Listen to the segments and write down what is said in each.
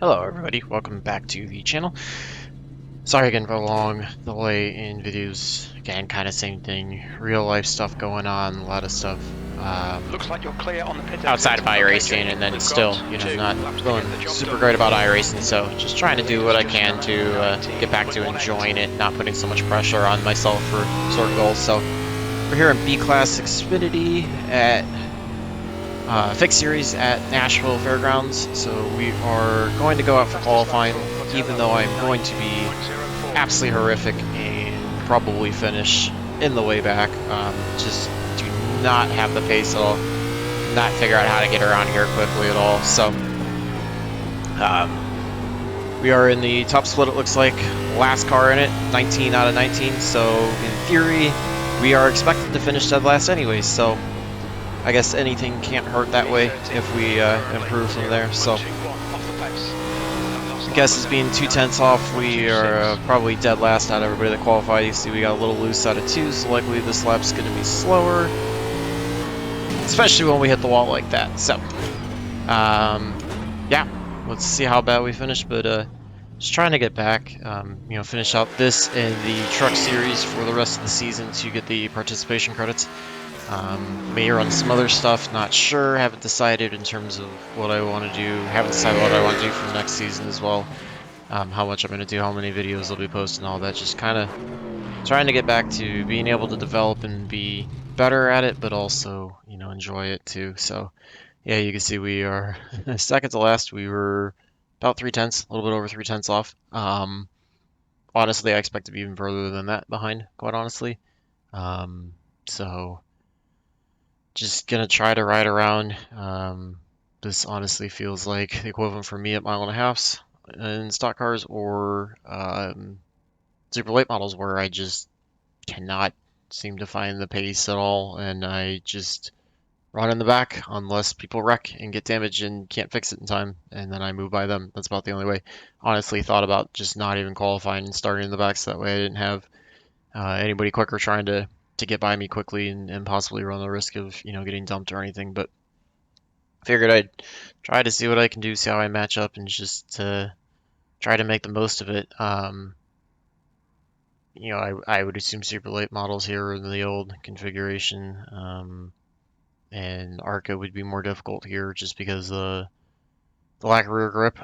Hello everybody, welcome back to the channel. Sorry again for a long delay in videos. Again, kind of same thing. Real life stuff going on, a lot of stuff Looks like you're clear on the pit outside of exit. Okay, iRacing, Jake, and then we've still, got you know, 2 not laps to feeling get the job super done. great about iRacing, so just trying to do what I can to get back to 180, enjoying it, not putting so much pressure on myself for sort of goals. So we're here in B-Class Xfinity at fixed series at Nashville Fairgrounds, so we are going to go out for qualifying, even though I'm going to be absolutely horrific and probably finish in the way back. Just do not have the pace at all, not figure out how to get around here quickly at all. So we are in the top split, it looks like. Last car in it, 19 out of 19, so in theory we are expected to finish dead last anyways, so I guess anything can't hurt that way if we improve from there. So I guess as being 2/10 off, we are probably dead last out of everybody that qualified. You see we got a little loose out of 2, so likely this lap's going to be slower, especially when we hit the wall like that. So yeah, let's see how bad we finish, but just trying to get back, you know, finish out this and the truck series for the rest of the season to get the participation credits. May run some other stuff, not sure, haven't decided in terms of what I want to do, haven't decided what I want to do for next season as well, how much I'm going to do, how many videos I'll be posting, all that, just kind of trying to get back to being able to develop and be better at it, but also, you know, enjoy it too. So yeah, you can see we are second to last. We were about 3/10, a little bit over 3/10 off. Honestly, I expect to be even further than that behind, quite honestly. So just gonna try to ride around. This honestly feels like the equivalent for me at mile and a halfs in stock cars or super late models, where I just cannot seem to find the pace at all, and I just run in the back unless people wreck and get damaged and can't fix it in time, and then I move by them. That's about the only way. Honestly, thought about just not even qualifying and starting in the back, so that way I didn't have anybody quicker trying to get by me quickly and possibly run the risk of, you know, getting dumped or anything. But figured I'd try to see what I can do, see how I match up, and just try to make the most of it. You know, I would assume super late models here in the old configuration, and ARCA would be more difficult here just because the lack of rear grip.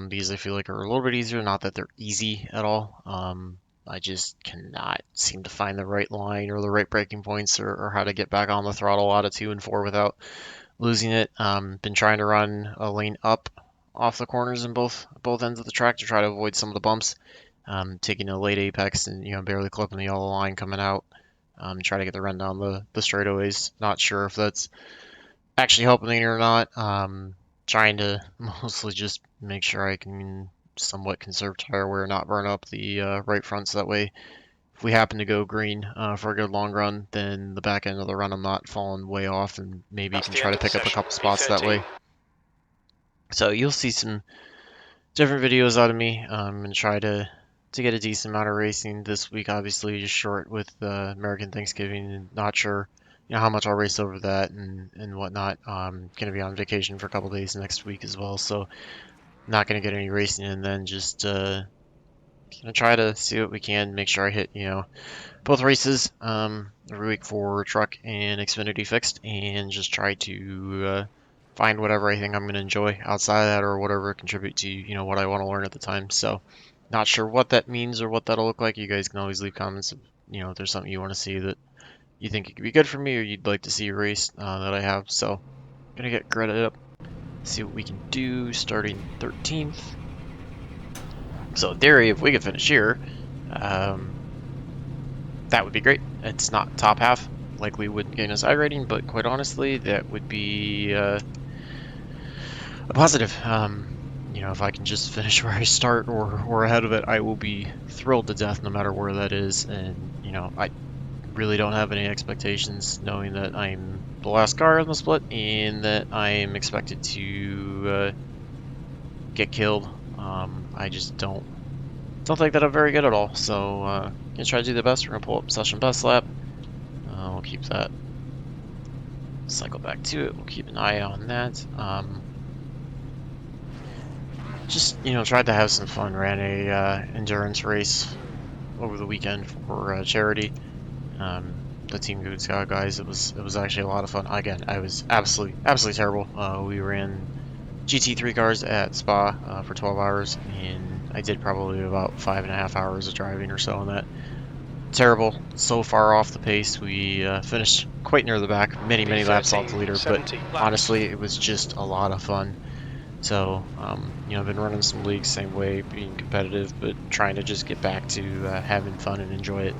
These I feel like are a little bit easier, not that they're easy at all. I just cannot seem to find the right line or the right braking points, or how to get back on the throttle out of 2 and 4 without losing it. Been trying to run a lane up off the corners in both ends of the track to try to avoid some of the bumps. Taking a late apex and, you know, barely clipping the yellow line coming out. Try to get the run down the straightaways. Not sure if that's actually helping me or not. Trying to mostly just make sure I can somewhat conserve tire wear, not burn up the right front, so that way if we happen to go green for a good long run, then the back end of the run I'm not falling way off, and maybe That's can the try end to of the pick up a session. couple spots that P13. way. So you'll see some different videos out of me, and try to get a decent amount of racing this week. Obviously just short with American Thanksgiving, and not sure, you know, how much I'll race over that and whatnot. Gonna be on vacation for a couple days next week as well, so not gonna get any racing, and then just gonna try to see what we can, make sure I hit, you know, both races every week for truck and Xfinity fixed, and just try to find whatever I think I'm going to enjoy outside of that, or whatever contribute to, you know, what I want to learn at the time. So not sure what that means or what that'll look like. You guys can always leave comments if, you know, if there's something you want to see that you think it could be good for me, or you'd like to see a race that I have. So gonna get credit up, see what we can do starting 13th. So in theory, if we could finish here, that would be great. It's not top half, likely wouldn't gain us I rating, but quite honestly, that would be a positive. You know, if I can just finish where I start or ahead of it, I will be thrilled to death no matter where that is. And, you know, I really don't have any expectations, knowing that I'm the last car in the split and that I am expected to get killed. I just don't think that I'm very good at all. So, gonna try to do the best. We're gonna pull up session best lap. We'll keep that. Cycle back to it. We'll keep an eye on that. just, you know, tried to have some fun. Ran a endurance race over the weekend for charity. The Team Good Scout guys, it was actually a lot of fun. Again, I was absolutely terrible. We ran GT3 cars at Spa for 12 hours, and I did probably about 5.5 hours of driving or so on that. Terrible, so far off the pace. We finished quite near the back, many laps off the leader, but honestly, it was just a lot of fun. So, you know, I've been running some leagues same way, being competitive, but trying to just get back to having fun and enjoy it.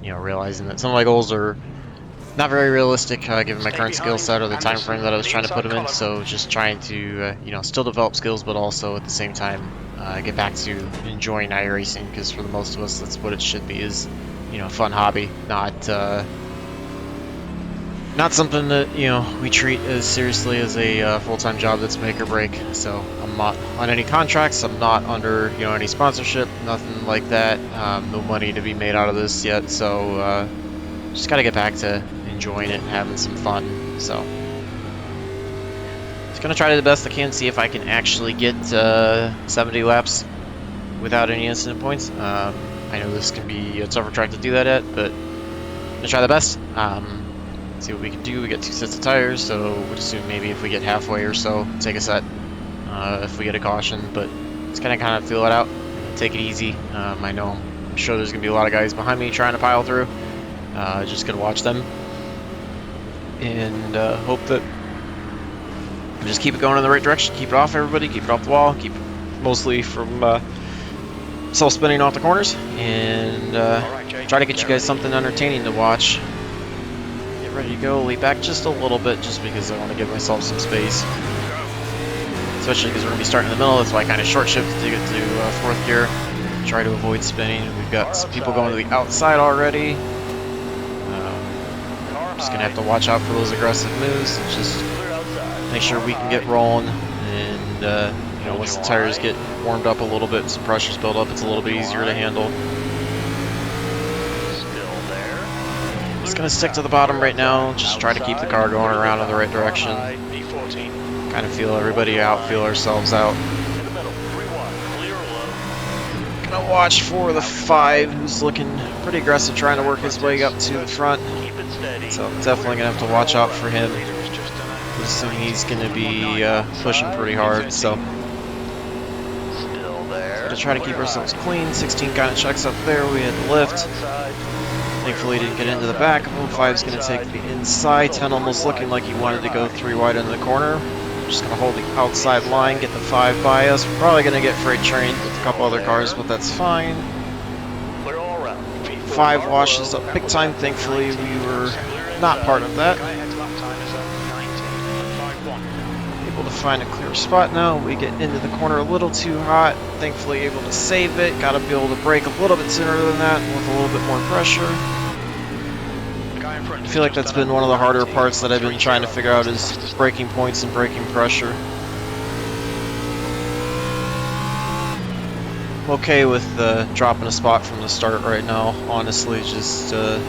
You know, realizing that some of my goals are not very realistic given my current skill set or the time frame that I was trying to put them in. So just trying to, you know, still develop skills, but also at the same time get back to enjoying iRacing, because for the most of us, that's what it should be, is, you know, a fun hobby, not something that, you know, we treat as seriously as a full-time job that's make or break. So I'm not on any contracts. I'm not under, you know, any sponsorship, nothing like that. No money to be made out of this yet. So just got to get back to enjoying it and having some fun. So just gonna try the best I can, see if I can actually get 70 laps without any incident points. I know this can be a tougher track to do that at, but I'm gonna try the best. See what we can do. We got 2 sets of tires, so we'd assume maybe if we get halfway or so, take a set if we get a caution, but just gonna kind of feel it out, take it easy. I know, I'm sure there's gonna be a lot of guys behind me trying to pile through. Just gonna watch them and hope that we just keep it going in the right direction, keep it off everybody, keep it off the wall, keep it mostly from self-spinning off the corners, and try to get you guys something entertaining to watch. Ready to go, lead back just a little bit, just because I want to give myself some space, especially because we're going to be starting in the middle. That's why I kind of short shifted to get to 4th gear, try to avoid spinning. We've got some people going to the outside already. Just going to have to watch out for those aggressive moves and just make sure we can get rolling, and you know, once the tires get warmed up a little bit and some pressures build up, it's a little bit easier to handle. Just gonna stick to the bottom right now, just try to keep the car going around in the right direction. Kind of feel everybody out, feel ourselves out. Gonna watch for the 5, who's looking pretty aggressive, trying to work his way up to the front. So definitely gonna have to watch out for him. I assume he's gonna be pushing pretty hard, so gonna try to keep ourselves clean. 16 kind of checks up there, we had the lift. Thankfully didn't get into the back. 5 is going to take the inside. 10 almost looking like he wanted to go 3 wide into the corner. Just going to hold the outside line, get the 5 by us. We're probably going to get freight trained with a couple other cars, but that's fine. 5 washes up big time. Thankfully we were not part of that. Able to find a clear spot now. We get into the corner a little too hot. Thankfully able to save it. Got to be able to brake a little bit sooner than that with a little bit more pressure. I feel like that's been one of the harder parts that I've been trying to figure out, is braking points and braking pressure. I'm okay with dropping a spot from the start right now, honestly. Just kind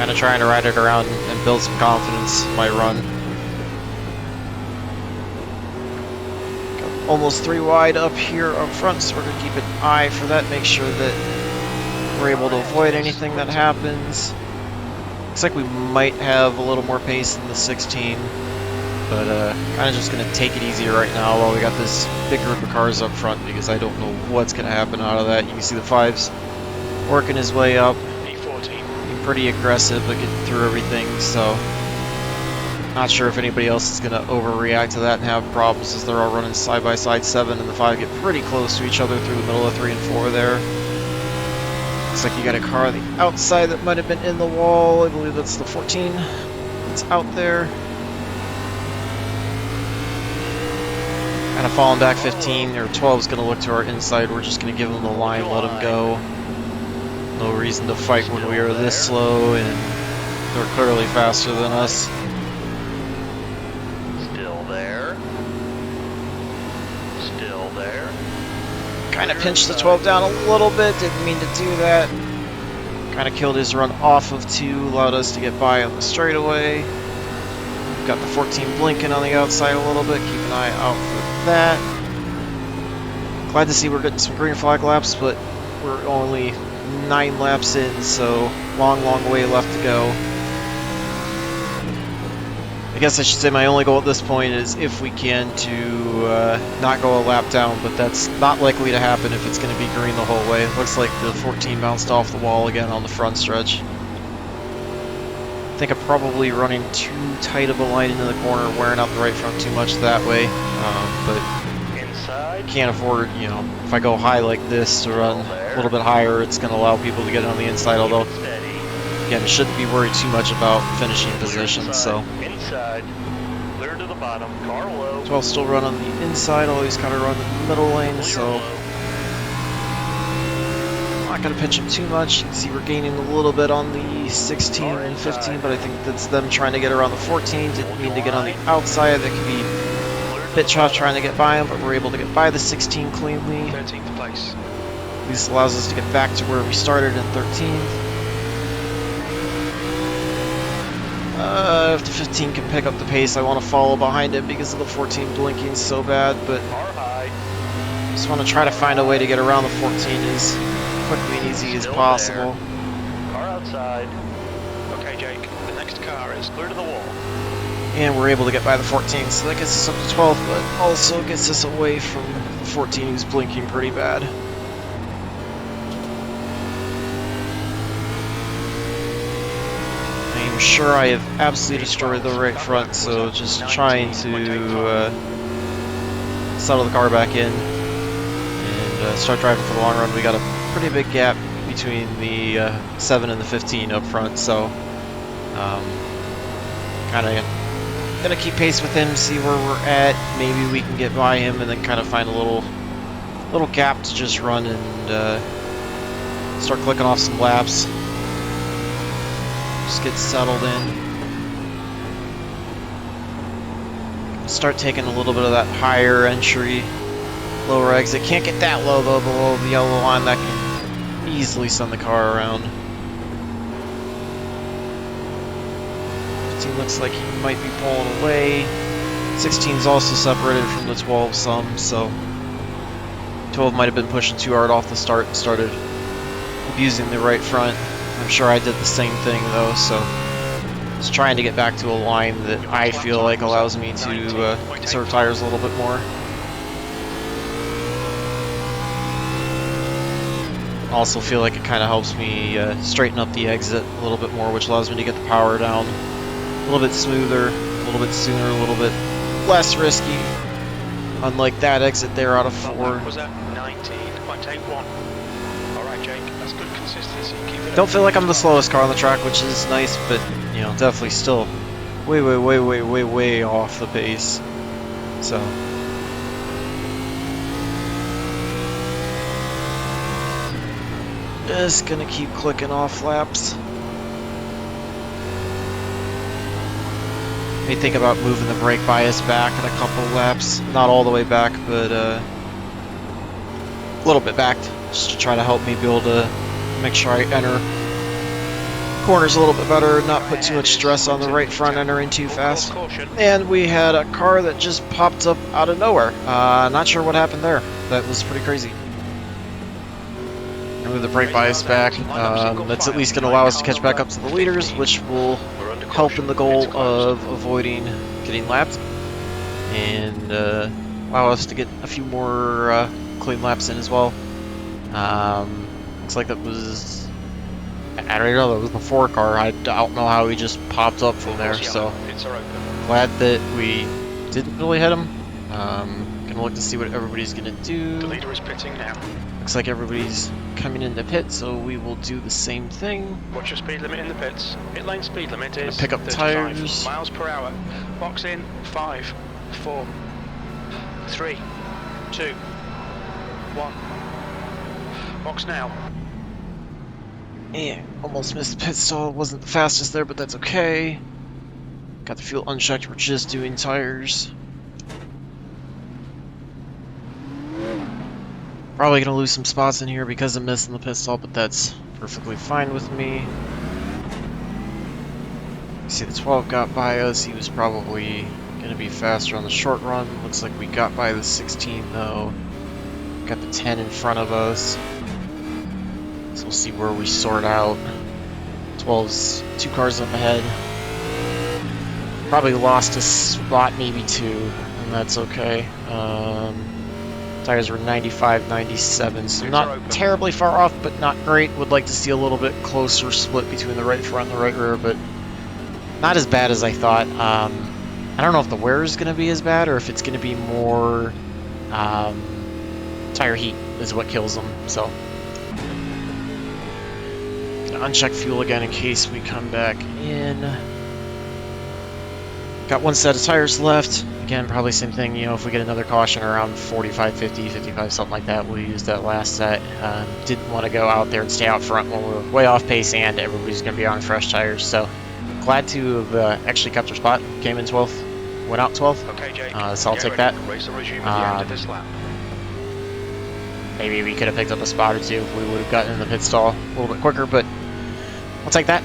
of trying to ride it around and build some confidence in my run. Almost 3 wide up here up front, so we're going to keep an eye for that, make sure that we're able to avoid anything that happens. Looks like we might have a little more pace than the 16, but kind of just going to take it easy right now while we got this big group of cars up front, because I don't know what's going to happen out of that. You can see the 5's working his way up, being pretty aggressive, but getting through everything, so not sure if anybody else is going to overreact to that and have problems, as they're all running side-by-side 7, and the 5 get pretty close to each other through the middle of 3 and 4 there. Looks like you got a car on the outside that might have been in the wall. I believe that's the 14 that's out there. Kind of falling back 15, or 12 is going to look to our inside. We're just going to give them the line, let them go. No reason to fight when we are this slow, and they're clearly faster than us. Kind of pinched the 12 down a little bit, didn't mean to do that. Kind of killed his run off of 2, allowed us to get by on the straightaway. We've got the 14 blinking on the outside a little bit, keep an eye out for that. Glad to see we're getting some green flag laps, but we're only 9 laps in, so long way left to go. I guess I should say my only goal at this point is, if we can, to not go a lap down, but that's not likely to happen if it's going to be green the whole way. It looks like the 14 bounced off the wall again on the front stretch. I think I'm probably running too tight of a line into the corner, wearing out the right front too much that way, but can't afford, you know, if I go high like this, to run a little bit higher. It's going to allow people to get on the inside, although, again, shouldn't be worried too much about finishing positions, so. Inside, clear to the bottom, car low. 12 still run on the inside, always gotta run the middle lane, so. Not gonna pinch him too much. You can see we're gaining a little bit on the 16 and 15, but I think that's them trying to get around the 14. Didn't mean to get on the outside. That could be pit shot trying to get by him, but we're able to get by the 16 cleanly. 13th place. At least allows us to get back to where we started in 13th. If the 15 can pick up the pace, I want to follow behind him because of the 14 blinking so bad, but just want to try to find a way to get around the 14 as quickly and easy as possible. Car outside. Okay, Jake, the next car is clear to the wall. And we're able to get by the 14, so that gets us up to 12, but also gets us away from the 14 who's blinking pretty bad. I'm sure I have absolutely destroyed the right front, so just trying to settle the car back in and start driving for the long run. We got a pretty big gap between the 7 and the 15 up front, so kind of gonna keep pace with him, see where we're at. Maybe we can get by him and then kind of find a little gap to just run and start clicking off some laps. Just get settled in. Start taking a little bit of that higher entry, lower exit. Can't get that low though, below the yellow line. That can easily send the car around. 15 looks like he might be pulling away. 16 is also separated from the 12 some, so 12 might have been pushing too hard off the start and started abusing the right front. I'm sure I did the same thing though, so just trying to get back to a line that I feel like allows me to conserve tires a little bit more. Also feel like it kind of helps me straighten up the exit a little bit more, which allows me to get the power down a little bit smoother, a little bit sooner, a little bit less risky. Unlike that exit there out of 4. Was that 19.81? Alright, Jake, that's good consistency. Keep it Don't feel like I'm the slowest car on the track, which is nice, but you know, definitely still way off the pace. So just gonna keep clicking off laps. May think about moving the brake bias back in a couple laps. Not all the way back, but a little bit back, just to try to help me be able to make sure I enter corners a little bit better, not put too much stress on the right front entering too fast. And we had a car that just popped up out of nowhere. Not sure what happened there. That was pretty crazy. Move the brake bias back. That's at least going to allow us to catch back up to the leaders, which will help in the goal of avoiding getting lapped and allow us to get a few more clean laps in as well. Looks like that was, I don't know, that was the 4 car. I don't know how he just popped up from there, so glad that we didn't really hit him. Gonna look to see what everybody's gonna do. The leader is pitting now. Looks like everybody's coming into pit, so we will do the same thing. Watch your speed limit in the pits. Pit lane speed limit is pick up 35 tires. miles per hour. Box in 5, 4, 3, 2, 1. Box now. Yeah, almost missed the pit stall. Wasn't the fastest there, but that's okay. Got the fuel unchecked. We're just doing tires. Probably gonna lose some spots in here because of missing the pit stall, but that's perfectly fine with me. See, the 12 got by us. He was probably Gonna be faster on the short run. Looks like we got by the 16 though. Got the 10 in front of us. So we'll see where we sort out. 12's 2 cars up ahead. Probably lost a spot, maybe 2, and that's okay. Tires were 95, 97, so not terribly far off, but not great. Would like to see a little bit closer split between the right front and the right rear, but not as bad as I thought. I don't know if the wear is going to be as bad or if it's going to be more tire heat is what kills them. So, gonna uncheck fuel again in case we come back in. Got 1 set of tires left. Again, probably same thing, you know, if we get another caution around 45, 50, 55, something like that, we'll use that last set. Didn't want to go out there and stay out front when we were way off pace and everybody's going to be on fresh tires. So, glad to have actually kept our spot. Came in 12th, went out 12th. Okay, Jake. So I'll take that. Race will resume at the end of this lap. Maybe we could have picked up a spot or 2 if we would have gotten in the pit stall a little bit quicker, but I'll take that.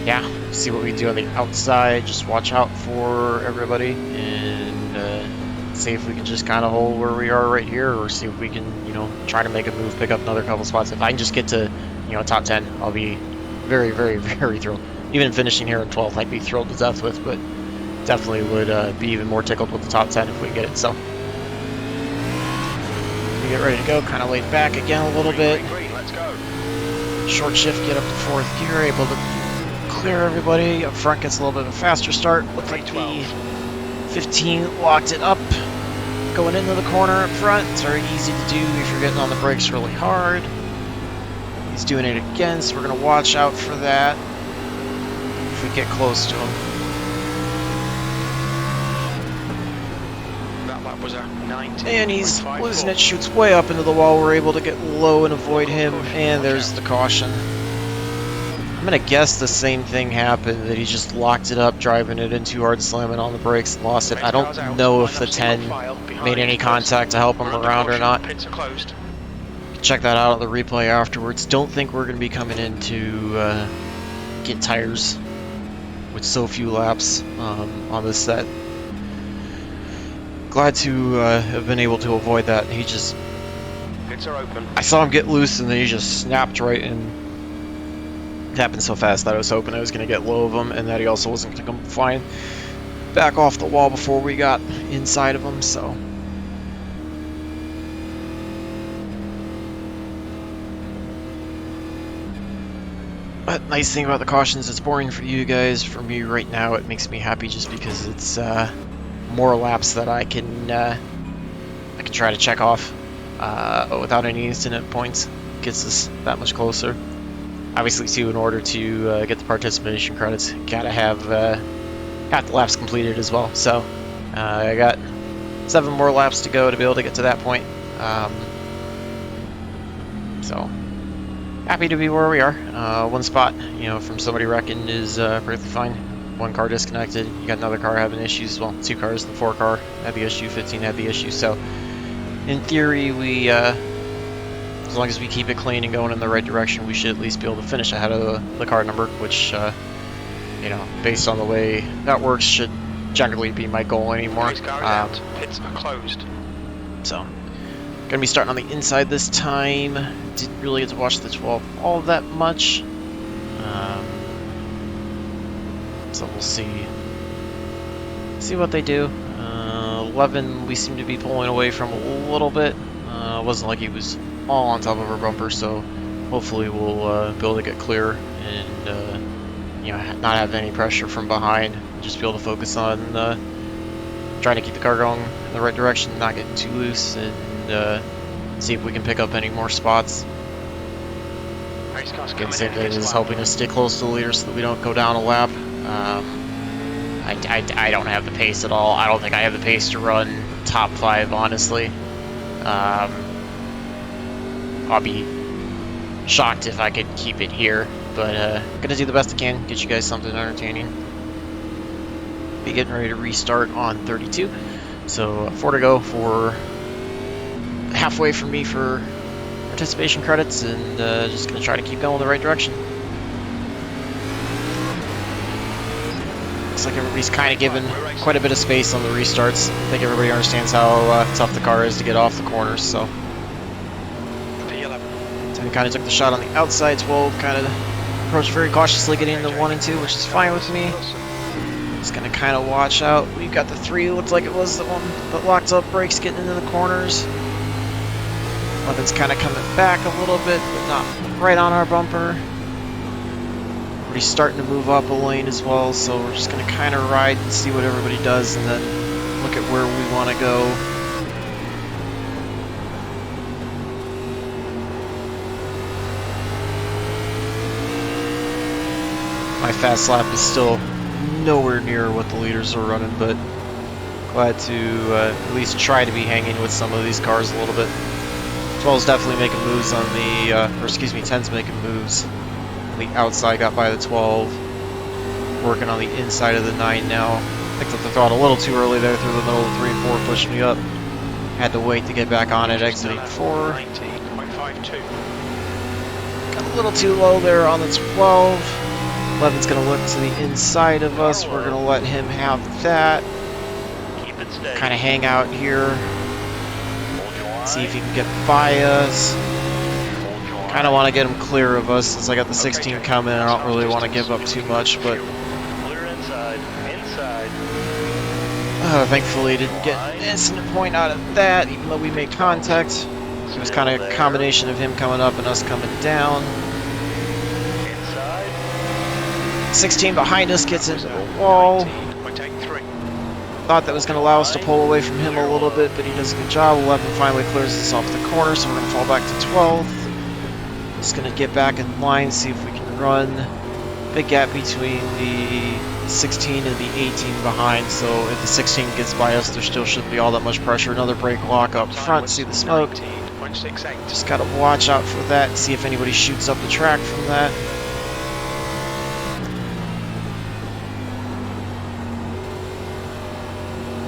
Yeah, see what we do on the outside. Just watch out for everybody and see if we can just kind of hold where we are right here, or see if we can, you know, try to make a move, pick up another couple spots. If I can just get to, you know, top 10, I'll be very, very, very thrilled. Even finishing here in 12th, I'd be thrilled to death with, but definitely would be even more tickled with the top 10 if we get it. So we get ready to go, kind of laid back again a little bit. Green, let's go. Short shift, get up to 4th gear, able to clear everybody. Up front gets a little bit of a faster start. Looks like the 15 locked it up. Going into the corner up front, it's very easy to do if you're getting on the brakes really hard. He's doing it again, so we're going to watch out for that if we get close to him. That lap was a 90. And he's losing it, shoots way up into the wall. We're able to get low and avoid him, and there's the caution. I'm going to guess the same thing happened, that he just locked it up, driving it in too hard, slamming on the brakes and lost it. I don't know if the 10 made any contact to help him around or not. Check that out on the replay afterwards. Don't think we're going to be coming in to get tires with so few laps on this set. Glad to have been able to avoid that. He just... Pits are open. I saw him get loose and then he just snapped right in. It happened so fast that I was hoping I was going to get low of him, and that he also wasn't going to come flying back off the wall before we got inside of him, so... But nice thing about the cautions, it's boring for you guys. For me right now, it makes me happy just because it's more laps that I can try to check off without any incident points. Gets us that much closer. Obviously, too, in order to get the participation credits, gotta have got the laps completed as well. So I got 7 more laps to go to be able to get to that point. So happy to be where we are. 1 spot, you know, from somebody wrecking is perfectly fine. 1 car disconnected. You got another car having issues. Well, 2 cars. The 4 car had the issue. 15 had the issue. So in theory, we as long as we keep it clean and going in the right direction, we should at least be able to finish ahead of the car number, which, you know, based on the way that works, should generally be my goal anymore. Pits are closed. So, gonna be starting on the inside this time. Didn't really get to watch the 12 all that much. So we'll see what they do. 11 we seem to be pulling away from a little bit. It wasn't like he was all on top of our bumper, so hopefully we'll be able to get clear and you know, not have any pressure from behind. Just be able to focus on trying to keep the car going in the right direction, not getting too loose, and see if we can pick up any more spots. Again, same thing is helping us stay close to the leader so that we don't go down a lap. I don't have the pace at all. I don't think I have the pace to run top 5, honestly. I'll be shocked if I could keep it here, but gonna do the best I can, get you guys something entertaining. Be getting ready to restart on 32, so 4 to go for halfway for me for participation credits, and just gonna try to keep going in the right direction. Looks like everybody's kind of given quite a bit of space on the restarts. I think everybody understands how tough the car is to get off the corners, so. 10 kind of took the shot on the outside, 12 kind of approached very cautiously getting into 1 and 2, which is fine with me. Just going to kind of watch out. We've got the 3, looked like it was the one that locked up brakes getting into the corners. 11's kind of coming back a little bit, but not right on our bumper. He's starting to move up a lane as well, so we're just going to kind of ride and see what everybody does and then look at where we want to go. My fast lap is still nowhere near what the leaders are running, but glad to at least try to be hanging with some of these cars a little bit. 12's definitely making moves on the, or excuse me, 10's making moves. The outside, got by the 12, working on the inside of the 9 now. Picked up the throttle a little too early there through the middle of the 3 and 4, pushed me up. Had to wait to get back on it, exiting 4. Got a little too low there on the 12. 11's going to look to the inside of us. We're going to let him have that. Kind of hang out here. See if he can get by us. Kind of want to get him clear of us since I got the 16 coming. I don't really want to give up too much, but thankfully didn't get an incident point out of that, even though we made contact. It was kind of a combination of him coming up and us coming down. 16 behind us gets into the wall. Thought that was going to allow us to pull away from him a little bit, but he does a good job. 11 finally clears us off the corner, so we're going to fall back to 12. Just going to get back in line, see if we can run. Big gap between the 16 and the 18 behind, so if the 16 gets by us, there still shouldn't be all that much pressure. Another brake lock up front, see the smoke. Just got to watch out for that, see if anybody shoots up the track from that.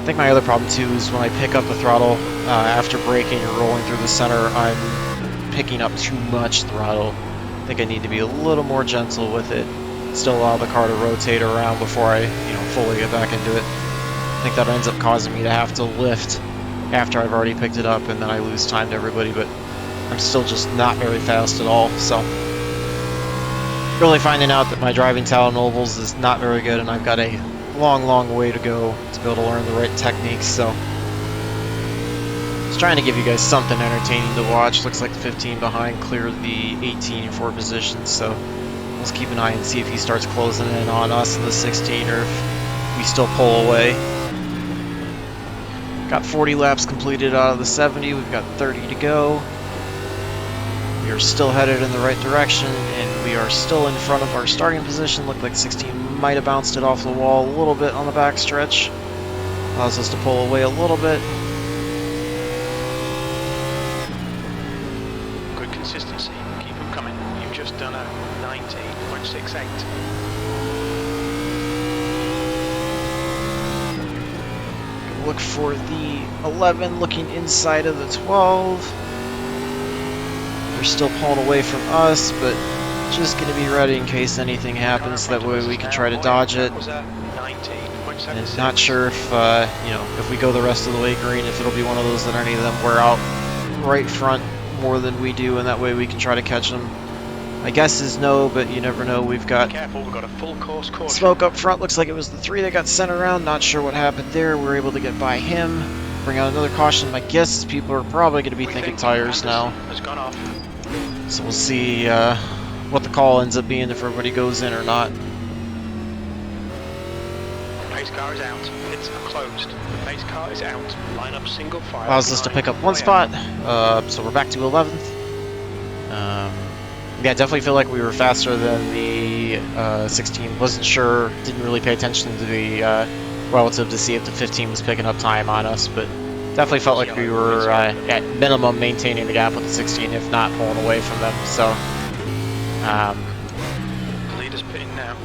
I think my other problem too is when I pick up the throttle after braking or rolling through the center, I'm picking up too much throttle. I think I need to be a little more gentle with it. Still allow the car to rotate around before I, fully get back into it. I think that ends up causing me to have to lift after I've already picked it up, and then I lose time to everybody, but I'm still just not very fast at all, so. Really finding out that my driving talent ovals is not very good, and I've got a long way to go to be able to learn the right techniques, so. Just trying to give you guys something entertaining to watch. Looks like the 15 behind cleared the 18 in 4 positions, so let's keep an eye and see if he starts closing in on us in the 16 or if we still pull away. Got 40 laps completed out of the 70. We've got 30 to go. We are still headed in the right direction, and we are still in front of our starting position. Looked like 16 might have bounced it off the wall a little bit on the back stretch. Allows us to pull away a little bit. Good consistency. Keep them coming. You've just done a 19.68. Look for the 11 looking inside of the 12. They're still pulling away from us, but just going to be ready in case anything happens. That way we can try to dodge it. And not sure if, if we go the rest of the way green, if it'll be one of those that any of them wear out right front more than we do, and that way we can try to catch them. My guess is no, but you never know. We've got a full course caution. Smoke up front. Looks like it was the 3 that got sent around. Not sure what happened there. We were able to get by him. Bring out another caution. My guess is people are probably going to be thinking tires now. Has gone off. So we'll see what the call ends up being, if everybody goes in or not. Pace car is out. It's closed. The pace car is out. Line up single file. Allows us to pick up 1 spot. So we're back to 11th. Yeah, definitely feel like we were faster than the 16. Wasn't sure, didn't really pay attention to the relative to see if the 15 was picking up time on us, but definitely felt like we were at minimum maintaining the gap with the 16, if not pulling away from them. So, leader's pitting now.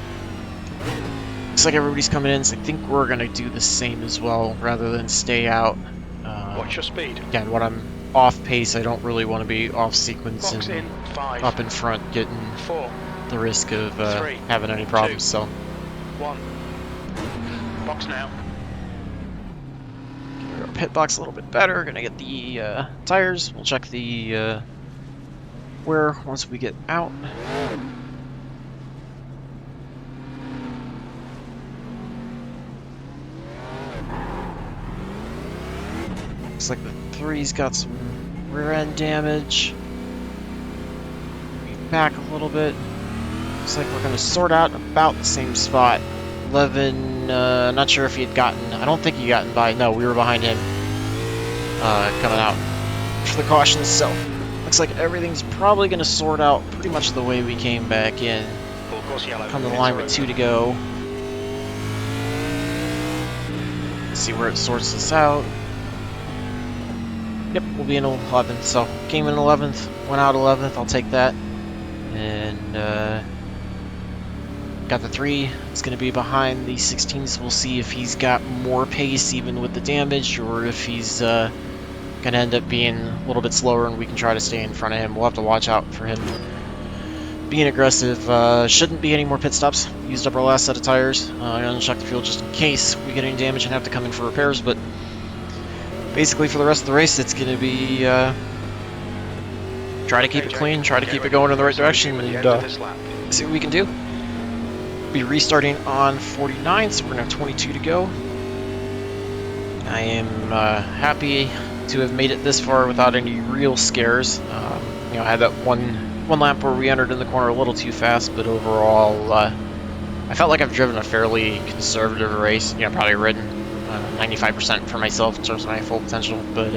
Looks like everybody's coming in, so I think we're gonna do the same as well, rather than stay out. Watch your speed. Again, when I'm off pace, I don't really want to be off sequence and in 5, up in front, getting 4, the risk of 3, having any problems. 2, So 1. Box now. Get our pit box a little bit better. Gonna get the tires. We'll check the wear once we get out. Looks like the 3's got some rear end damage. Back a little bit. Looks like we're going to sort out about the same spot. 11, not sure if he had gotten, I don't think he gotten by, no, we were behind him coming out for the caution, so looks like everything's probably going to sort out pretty much the way we came back in. Full course yellow. Come to the line with 2 to go. Let's see where it sorts us out. Yep, we'll be in 11th, so came in 11th, went out 11th, I'll take that. And got the 3. It's going to be behind the 16, so we'll see if he's got more pace even with the damage, or if he's going to end up being a little bit slower and we can try to stay in front of him. We'll have to watch out for him being aggressive. Shouldn't be any more pit stops. Used up our last set of tires. I'm going to check the fuel just in case we get any damage and have to come in for repairs, but basically for the rest of the race it's going to be try to keep it clean, try to keep it going in the right direction, and see what we can do. Be restarting on 49, so we're going to have 22 to go. I am happy to have made it this far without any real scares. You know, I had that one lap where we entered in the corner a little too fast, but overall I felt like I've driven a fairly conservative race. You know, probably ridden 95% for myself in terms of my full potential, but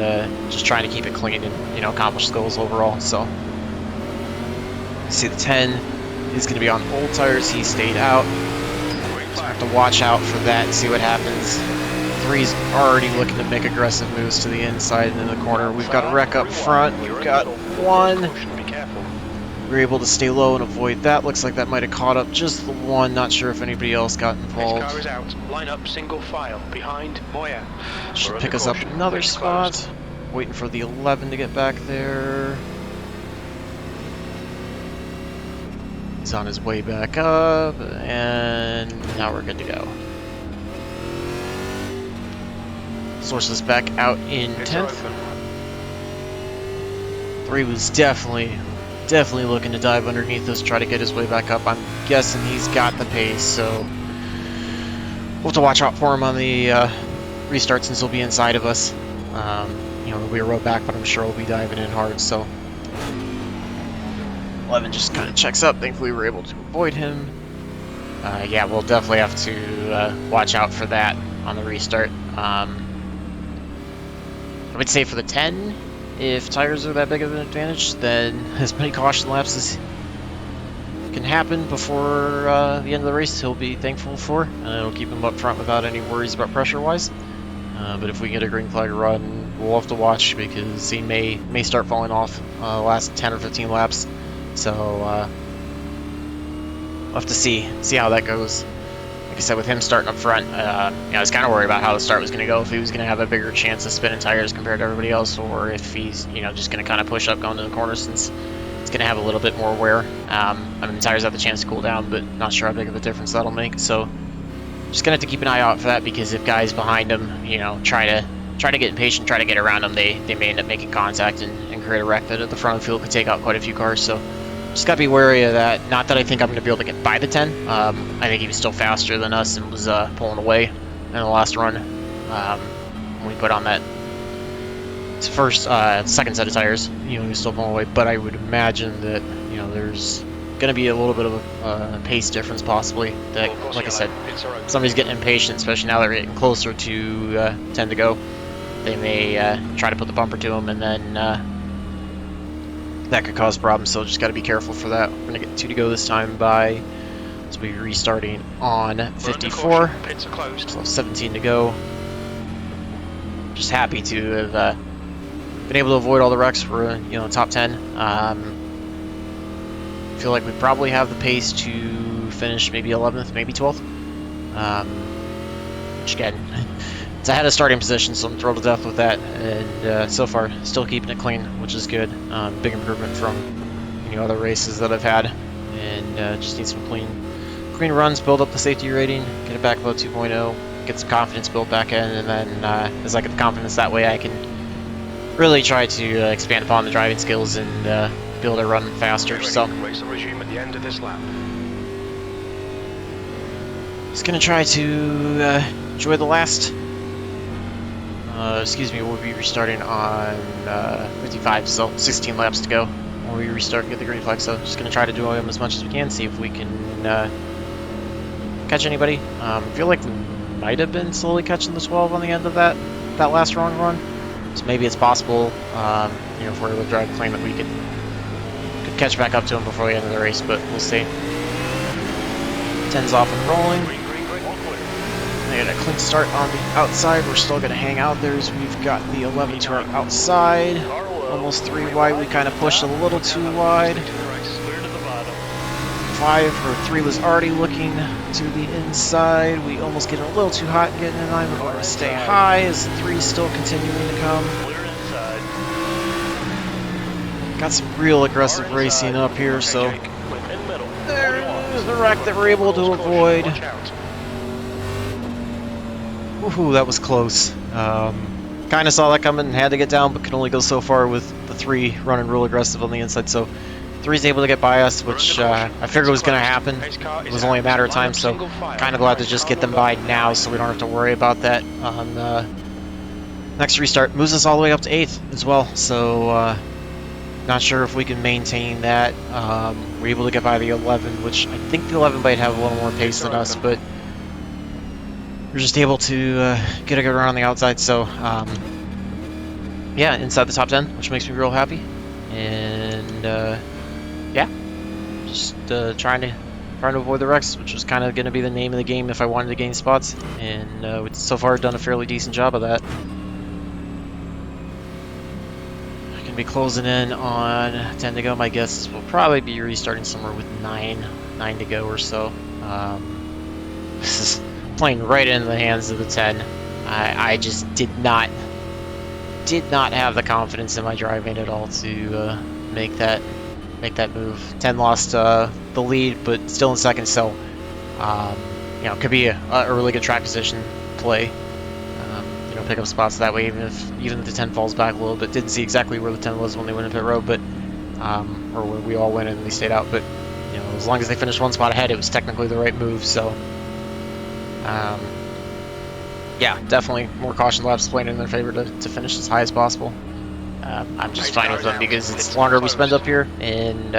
just trying to keep it clean and, you know, accomplish the goals overall. So, see, the 10 is going to be on old tires. He stayed out. So I have to watch out for that and see what happens. 3's already looking to make aggressive moves to the inside and in the corner. We've got a wreck up front. We've got 1. We were able to stay low and avoid that. Looks like that might have caught up just the 1. Not sure if anybody else got involved. Car is out. Line up single file behind Moya. Should pick us up another spot. Waiting for the 11 to get back there. He's on his way back up, and now we're good to go. Source us back out in 10th. 3 was definitely looking to dive underneath us, try to get his way back up. I'm guessing he's got the pace, so we'll have to watch out for him on the restart since he'll be inside of us. You know, we rode back, but I'm sure we'll be diving in hard, so 11 just kind of checks up. Thankfully, we were able to avoid him. Yeah, we'll definitely have to watch out for that on the restart. I would say for the 10, if tires are that big of an advantage, then as many caution laps as can happen before the end of the race, he'll be thankful for, and it'll keep him up front without any worries about pressure-wise. But if we get a green flag run, we'll have to watch because he may start falling off the last 10 or 15 laps. So we'll have to see how that goes. Like I said, with him starting up front, I was kind of worried about how the start was going to go, if he was going to have a bigger chance of spinning tires compared to everybody else, or if he's, you know, just going to kind of push up going to the corner since it's going to have a little bit more wear. I mean, the tires have the chance to cool down, but not sure how big of a difference that'll make. So just going to have to keep an eye out for that, because if guys behind him, you know, try to get impatient, try to get around him, they may end up making contact and create a wreck that at the front of the field could take out quite a few cars. So just gotta be wary of that. Not that I think I'm gonna be able to get by the 10. I think he was still faster than us and was pulling away in the last run when we put on that second set of tires. You know, he was still pulling away, but I would imagine that, you know, there's gonna be a little bit of a pace difference possibly. That, like I said, somebody's getting impatient, especially now they're getting closer to 10 to go. They may try to put the bumper to him, and then that could cause problems, so just got to be careful for that. We're going to get 2 to go this time by, so we'll be restarting on 54. Pits are closed. So 17 to go. Just happy to have been able to avoid all the wrecks for, you know, top 10. Feel like we probably have the pace to finish maybe 11th, maybe 12th. Which again, it's ahead of starting position, so I'm thrilled to death with that. And so far, still keeping it clean, which is good. Big improvement from, you know, other races that I've had. And just need some clean runs, build up the safety rating, get it back above 2.0. get some confidence built back in, and then as I get the confidence that way, I can really try to expand upon the driving skills and be able to run faster. So race will resume at the end of this lap. just gonna try to enjoy the last. Excuse me, we'll be restarting on 55, so 16 laps to go when we restart and get the green flag. So just gonna try to do them as much as we can, see if we can catch anybody. I feel like we might have been slowly catching the 12 on the end of that last wrong run. So maybe it's possible, you know, if we're able to drive the plane, that we could catch back up to him before the end of the race, but we'll see. 10's off and rolling. I got a clean start on the outside. We're still going to hang out there as we've got the 11 to our outside. Almost 3 wide. We kind of pushed a little too wide. 3 was already looking to the inside. We almost getting a little too hot and getting in line. We're going to stay high as 3 still continuing to come. Got some real aggressive racing up here, so there's the wreck that we're able to avoid. Ooh, that was close. Kind of saw that coming and had to get down, but could only go so far with the 3 running real aggressive on the inside. So 3's able to get by us, which I figured was going to happen. It was only a matter of time, so kind of glad to just get them by now so we don't have to worry about that on the next restart. Moves us all the way up to 8th as well, so not sure if we can maintain that. We're able to get by the 11, which I think the 11 might have a little more pace than us, but we're just able to get a good run on the outside. So yeah, inside the top 10, which makes me real happy. And yeah, just trying to avoid the wrecks, which was kind of going to be the name of the game if I wanted to gain spots, and we've so far done a fairly decent job of that. I can be closing in on 10 to go. My guess is we'll probably be restarting somewhere with 9 to go or so. This is playing right into the hands of the 10. I just did not have the confidence in my driving at all to make that move. 10 lost the lead, but still in second, so you know, could be a really good track position play. You know, pick up spots that way, even if the 10 falls back a little bit. Didn't see exactly where the 10 was when they went in pit road, but or when we all went in and they stayed out. But you know, as long as they finished 1 spot ahead, it was technically the right move. So yeah, definitely more caution laps playing in their favor to finish as high as possible. I'm just fine with them because it's longer we spend up here and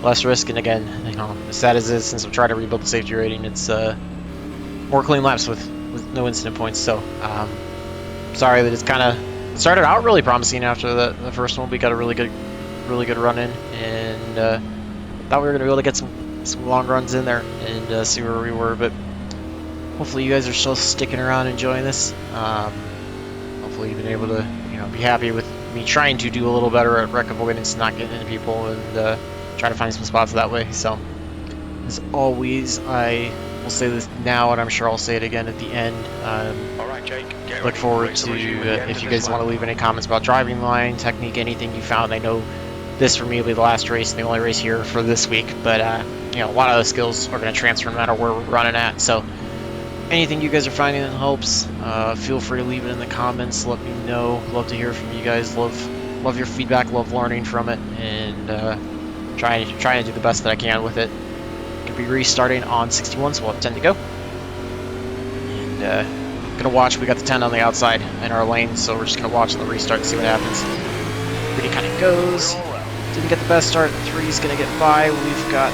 less risk. And again, you know, as sad as it is, since I'm trying to rebuild the safety rating, it's more clean laps with no incident points. So sorry that it's kind of started out really promising after the first one. We got a really good run in, and thought we were going to be able to get some long runs in there and see where we were, but hopefully you guys are still sticking around enjoying this. Hopefully you've been able to, you know, be happy with me trying to do a little better at wreck avoidance, not getting into people, and try to find some spots that way. So as always, I will say this now, and I'm sure I'll say it again at the end. Alright, Jake, look forward to if you guys want to leave any comments about driving line, technique, anything you found. I know this for me will be the last race and the only race here for this week, but you know, a lot of those skills are going to transfer no matter where we're running at. So anything you guys are finding that helps, feel free to leave it in the comments. Let me know. Love to hear from you guys. Love your feedback. Love learning from it, and trying to do the best that I can with it. Gonna be restarting on 61, so we'll have 10 to go. And gonna watch. We got the 10 on the outside in our lane, so we're just gonna watch the restart and see what happens. Pretty kind of goes. Didn't get the best start. 3's gonna get by. We've got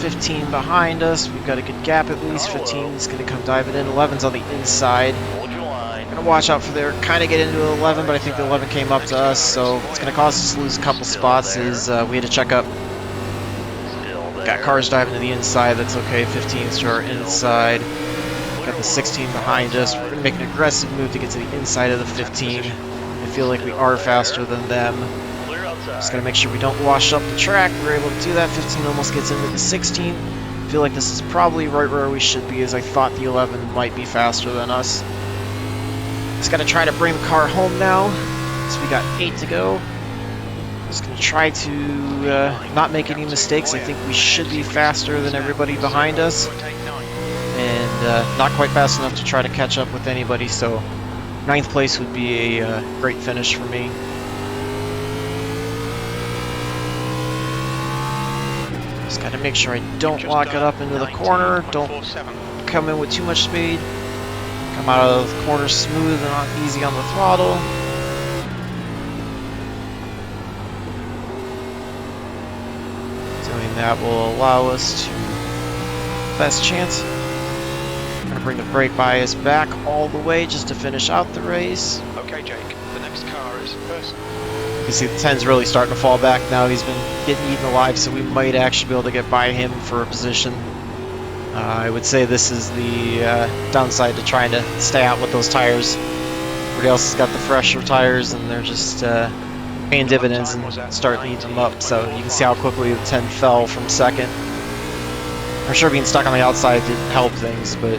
15 behind us. We've got a good gap at least. 15 is going to come diving in. 11's on the inside. Gonna watch out for there. Kind of get into 11, but I think the 11 came up to us, so it's going to cause us to lose a couple spots. As we had to check up. Got cars diving to the inside. That's okay. 15's to our inside. Got the 16 behind us. We're going to make an aggressive move to get to the inside of the 15. I feel like we are faster than them. Just gotta make sure we don't wash up the track. We're able to do that. 15 almost gets into the 16. Feel like this is probably right where we should be, as I thought the 11 might be faster than us. Just gotta try to bring the car home now. So we got 8 to go. Just gonna try to not make any mistakes. I think we should be faster than everybody behind us. and not quite fast enough to try to catch up with anybody, so 9th place would be a great finish for me. Just got to make sure I don't lock it up into the corner, don't come in with too much speed, come out of the corner smooth and not easy on the throttle. Doing that will allow us to best chance. I'm going to bring the brake bias back all the way just to finish out the race. Okay, Jake, the next car is first. You can see the 10's really starting to fall back now. He's been getting eaten alive, so we might actually be able to get by him for a position. I would say this is the downside to trying to stay out with those tires. Everybody else has got the fresher tires, and they're just paying dividends and starting to eat them up. So you can see how quickly the 10 fell from second. I'm sure being stuck on the outside didn't help things, but we're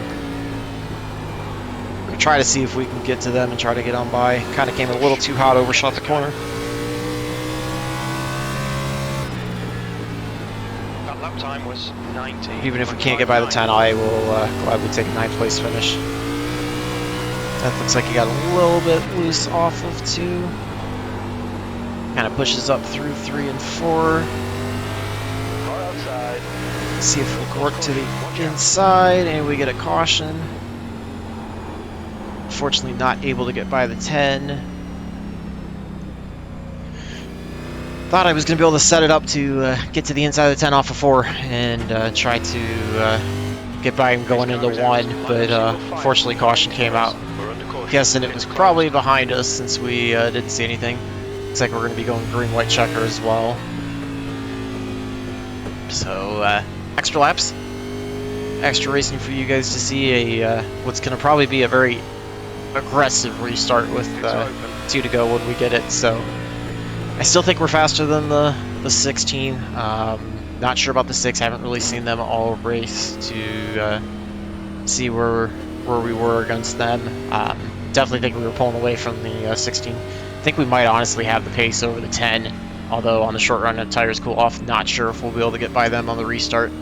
going to try to see if we can get to them and try to get on by. Kind of came a little too hot, overshot the corner. That lap time was 19. Even if we can't get by the 10, I will gladly take a 9th place finish. That looks like he got a little bit loose off of 2. Kind of pushes up through 3 and 4. See if we'll work to the inside, and we get a caution. Unfortunately, not able to get by the 10. Thought I was going to be able to set it up to get to the inside of the 10 off of 4 and try to get by him going into 1, but unfortunately caution came out. Guessing it was probably behind us since we didn't see anything. Looks like we're going to be going green-white checker as well. So, extra laps. Extra racing for you guys to see. What's going to probably be a very aggressive restart with 2 to go when we get it. So, I still think we're faster than the 16. Not sure about the 6. Haven't really seen them all race to see where we were against them. Definitely think we were pulling away from the 16. I think we might honestly have the pace over the 10. Although on the short run, the tires cool off. Not sure if we'll be able to get by them on the restart.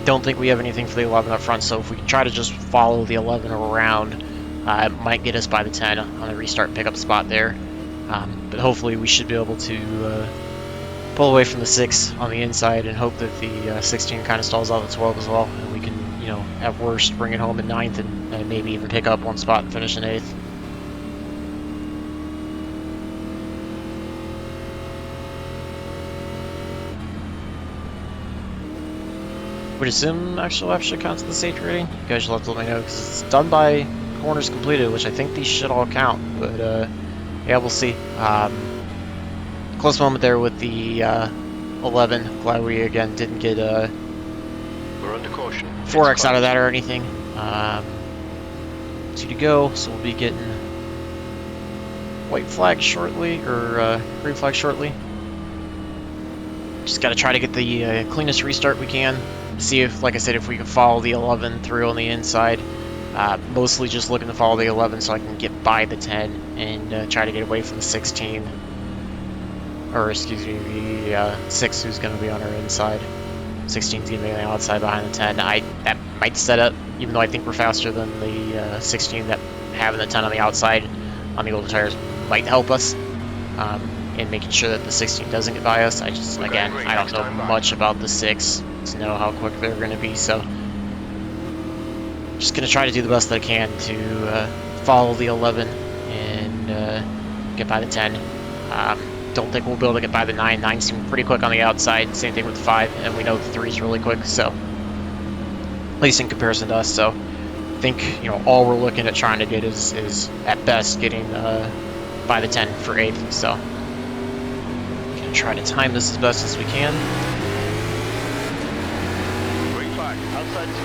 Don't think we have anything for the 11 up front, so if we can try to just follow the 11 around, it might get us by the 10 on the restart and pick up a spot there. But hopefully we should be able to pull away from the 6 on the inside and hope that the 16 kind of stalls out the 12 as well, and we can, you know, at worst bring it home in 9th and maybe even pick up 1 spot and finish in 8th. Would assume extra laps should count to the stage rating. You guys will have to let me know because it's done by corners completed, which I think these should all count. But yeah, we'll see. Close moment there with the 11. Glad we again didn't get we're under caution. 4x out of that or anything. 2 to go, so we'll be getting white flag shortly or green flag shortly. Just got to try to get the cleanest restart we can. See if, like I said, if we can follow the 11 through on the inside. Mostly just looking to follow the 11 so I can get by the 10 and try to get away from the 16. Or, excuse me, the 6 who's going to be on our inside. 16's going to be on the outside behind the 10. That might set up, even though I think we're faster than the 16, that having the 10 on the outside on the older tires might help us. And making sure that the 16 doesn't get by us. I don't know much about the 6 to know how quick they're going to be, so just going to try to do the best that I can to follow the 11 and get by the 10. Don't think we'll be able to get by the 9. 9 seemed pretty quick on the outside. Same thing with the 5, and we know the 3 is really quick, so at least in comparison to us. So I think, you know, all we're looking at trying to get is at best getting by the 10 for 8th. So gonna try to time this as best as we can.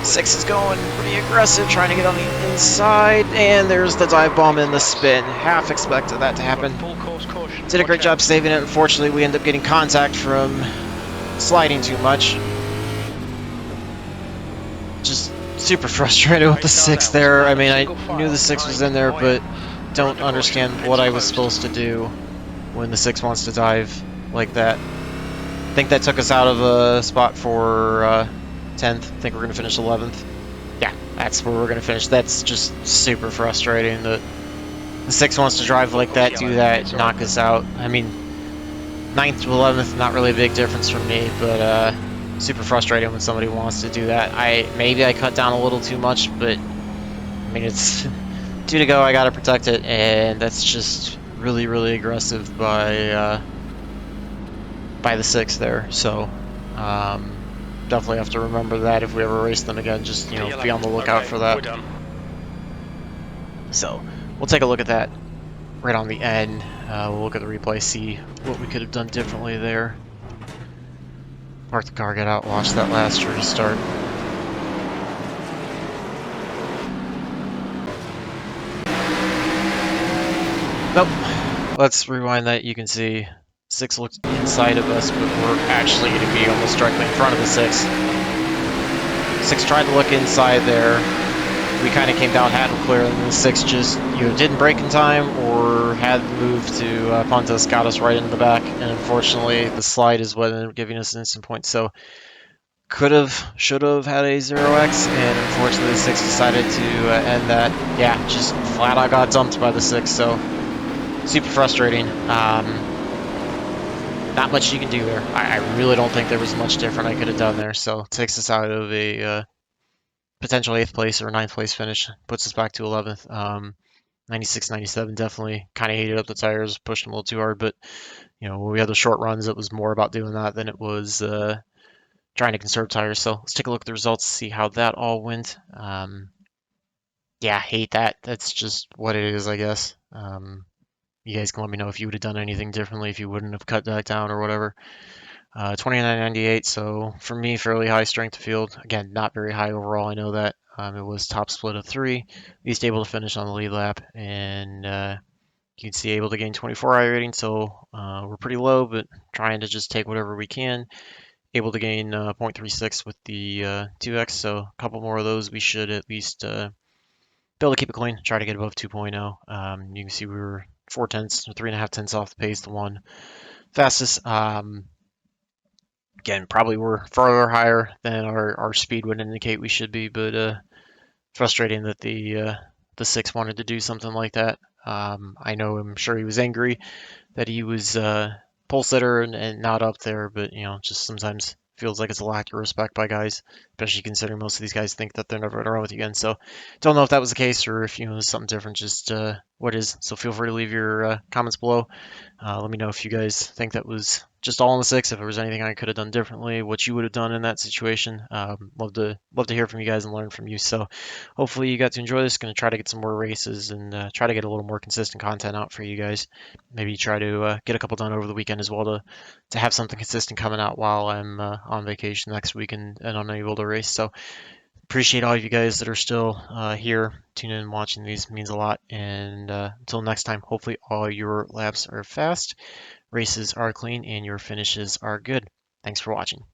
6 is going pretty aggressive, trying to get on the inside, and there's the dive bomb in the spin. Half expected that to happen. Did a great job saving it. Unfortunately, we end up getting contact from sliding too much. Just super frustrated with the 6 there. I mean, I knew the 6 was in there, but don't understand what I was supposed to do when the 6 wants to dive like that. I think that took us out of a spot for 10th. I think we're going to finish 11th. yeah, that's where we're gonna finish. That's just super frustrating that the 6 wants to drive like that, do that, knock us out. I mean, 9th to 11th, not really a big difference for me, but super frustrating when somebody wants to do that. Maybe I cut down a little too much, but I mean, it's 2 to go, I gotta protect it, and that's just really, really aggressive by the 6 there. So definitely have to remember that if we ever race them again. Just be on the lookout for that. We're done. So we'll take a look at that right on the end. We'll look at the replay, see what we could have done differently there. Park the car, get out, watch that last restart. Nope. Let's rewind that. You can see 6 looks inside of us, but we're actually going to be almost directly in front of the 6. 6 tried to look inside there. We kind of came down, had him clear, and the 6 just didn't brake in time or had moved to punt us, got us right into the back, and unfortunately the slide is what ended up giving us an instant point. So could have, should have had a 0x, and unfortunately the 6 decided to end that. Yeah, just flat out got dumped by the 6, so super frustrating. Not much you can do there. I really don't think there was much different I could have done there, so it takes us out of a potential 8th place or 9th place finish, puts us back to 11th. 96, 97 definitely kind of heated up the tires, pushed them a little too hard, but when we had the short runs, it was more about doing that than it was trying to conserve tires. So let's take a look at the results, see how that all went. Yeah, hate that. That's just what it is, I guess. You guys can let me know if you would have done anything differently, if you wouldn't have cut that down or whatever. 29.98, so for me, fairly high strength of field. Again, not very high overall, I know that. It was top split of 3, least able to finish on the lead lap, and you can see able to gain 24 iRating, so we're pretty low, but trying to just take whatever we can. Able to gain 0.36 with the 2x, so a couple more of those we should at least be able to keep it clean, try to get above 2.0. You can see we were 4 tenths, 3.5 tenths off the pace, the one fastest. Again, probably we're farther higher than our speed would indicate we should be, but frustrating that the 6 wanted to do something like that. I know, I'm sure he was angry that he was pole sitter and not up there, but just sometimes feels like it's a lack of respect by guys, especially considering most of these guys think that they're never going to run with you again. So don't know if that was the case or if it was something different, just what is. So feel free to leave your comments below. Let me know if you guys think that was just all in the 6, if there was anything I could have done differently, what you would have done in that situation. Love to hear from you guys and learn from you. So hopefully you got to enjoy this. Going to try to get some more races and try to get a little more consistent content out for you guys. Maybe try to get a couple done over the weekend as well to have something consistent coming out while I'm on vacation next week and unable to race. So appreciate all of you guys that are still here, tuning in and watching these. Means a lot. And until next time, hopefully all your laps are fast, races are clean, and your finishes are good. Thanks for watching.